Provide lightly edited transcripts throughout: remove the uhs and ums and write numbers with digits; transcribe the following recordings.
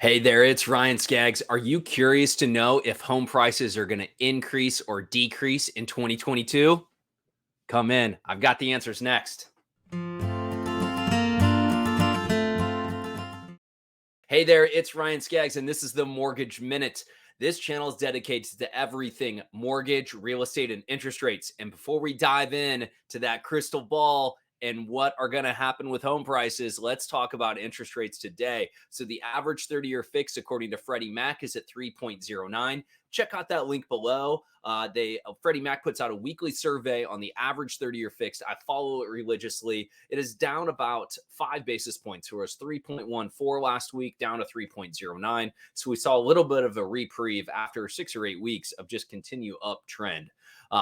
Hey there, it's Ryan Skaggs. Are you curious to know if home prices are going to increase or decrease in 2022? Come in. I've got the answers next. Hey there, it's Ryan Skaggs, and this is the Mortgage Minute. This channel is dedicated to everything mortgage, real estate, and interest rates. And before we dive in to that crystal ball and what are going to happen with home prices, let's talk about interest rates today. So the average 30-year fix, according to Freddie Mac, is at 3.09. Check out that link below. Freddie Mac puts out a weekly survey on the average 30-year fixed. I follow it religiously. It is down about 5 basis points, whereas 3.14 last week, down to 3.09. So we saw a little bit of a reprieve after 6 or 8 weeks of just continue uptrend.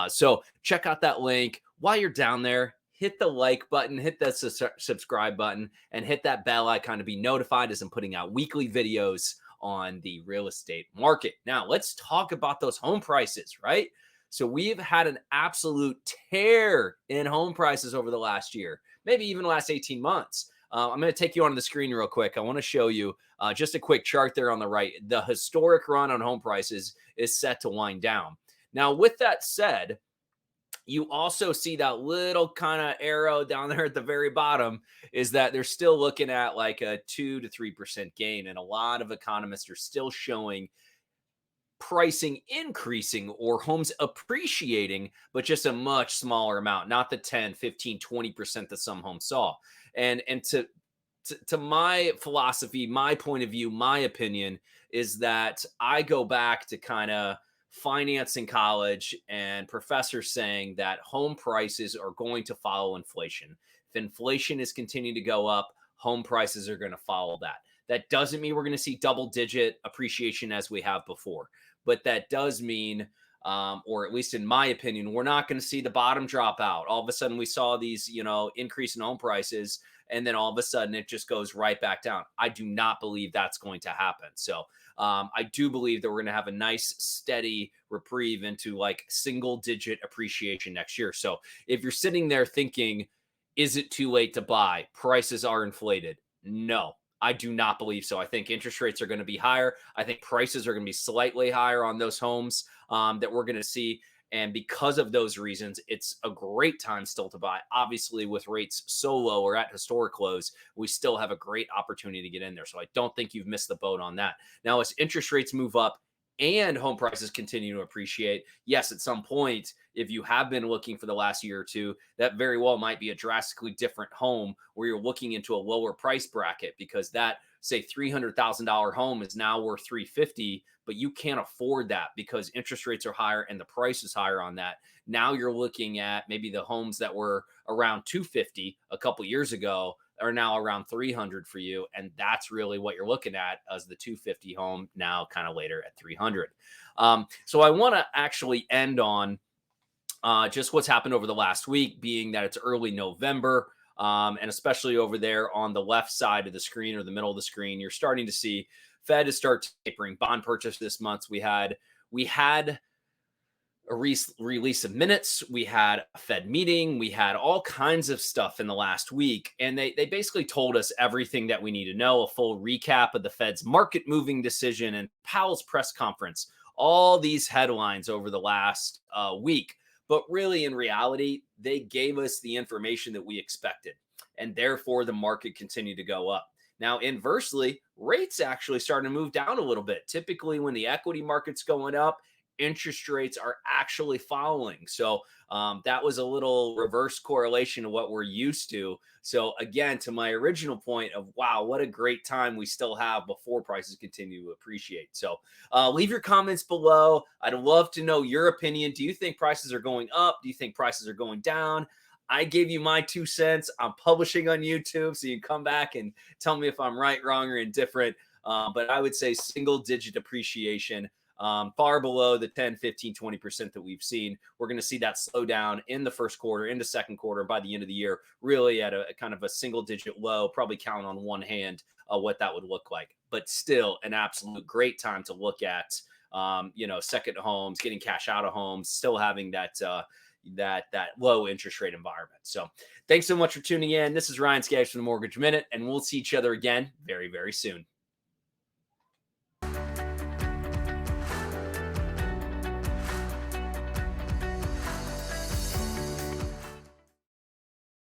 So check out that link. While you're down there, hit the like button, hit the subscribe button, and hit that bell icon to be notified as I'm putting out weekly videos on the real estate market. Now, let's talk about those home prices, right? So we've had an absolute tear in home prices over the last year, maybe even the last 18 months. I'm going to take you on the screen real quick. I want to show you just a quick chart there on the right. The historic run on home prices is set to wind down. Now, with that said, you also see that little kind of arrow down there at the very bottom is that they're still looking at like a 2 to 3% gain. And a lot of economists are still showing pricing increasing or homes appreciating, but just a much smaller amount, not the 10, 15, 20% that some homes saw. And to my philosophy, my point of view, my opinion is that I go back to kind of finance in college and professors saying that home prices are going to follow inflation. If inflation is continuing to go up, home prices are going to follow that. That doesn't mean we're going to see double digit appreciation as we have before, but that does mean, or at least in my opinion, we're not going to see the bottom drop out. All of a sudden we saw these, increase in home prices, and then all of a sudden it just goes right back down. I do not believe that's going to happen. So I do believe that we're going to have a nice steady reprieve into like single digit appreciation next year. So if you're sitting there thinking, is it too late to buy? Prices are inflated. No, I do not believe so. I think interest rates are going to be higher. I think prices are going to be slightly higher on those homes that we're going to see. And because of those reasons, it's a great time still to buy. Obviously, with rates so low or at historic lows, we still have a great opportunity to get in there. So I don't think you've missed the boat on that. Now, as interest rates move up and home prices continue to appreciate, yes, at some point, if you have been looking for the last year or two, that very well might be a drastically different home where you're looking into a lower price bracket because that, say, $300,000 home is now worth $350,000, but you can't afford that because interest rates are higher and the price is higher on that. Now you're looking at maybe the homes that were around $250,000 a couple years ago are now around $300,000 for you, and that's really what you're looking at as the $250,000 home now kind of later at $300,000. So I want to actually end on just what's happened over the last week, being that it's early November. And especially over there on the left side of the screen or the middle of the screen, you're starting to see Fed is start tapering bond purchase this month. We had a release of minutes. We had a Fed meeting. We had all kinds of stuff in the last week. And they basically told us everything that we need to know, a full recap of the Fed's market moving decision and Powell's press conference, all these headlines over the last week. But really, in reality, they gave us the information that we expected. And therefore, the market continued to go up. Now, inversely, rates actually starting to move down a little bit. Typically, when the equity market's going up, interest rates are actually following. So that was a little reverse correlation to what we're used to. So again, to my original point of, wow, what a great time we still have before prices continue to appreciate. So leave your comments below. I'd love to know your opinion. Do you think prices are going up? Do you think prices are going down? I gave you my 2 cents. I'm publishing on YouTube, so you can come back and tell me if I'm right, wrong, or indifferent. But I would say single digit appreciation, far below the 10, 15, 20% that we've seen. We're going to see that slow down in the first quarter, into second quarter, by the end of the year, really at a kind of a single digit low, probably count on one hand what that would look like. But still an absolute great time to look at, second homes, getting cash out of homes, still having that low interest rate environment. So thanks so much for tuning in. This is Ryan Skaggs from the Mortgage Minute, and we'll see each other again very, very soon.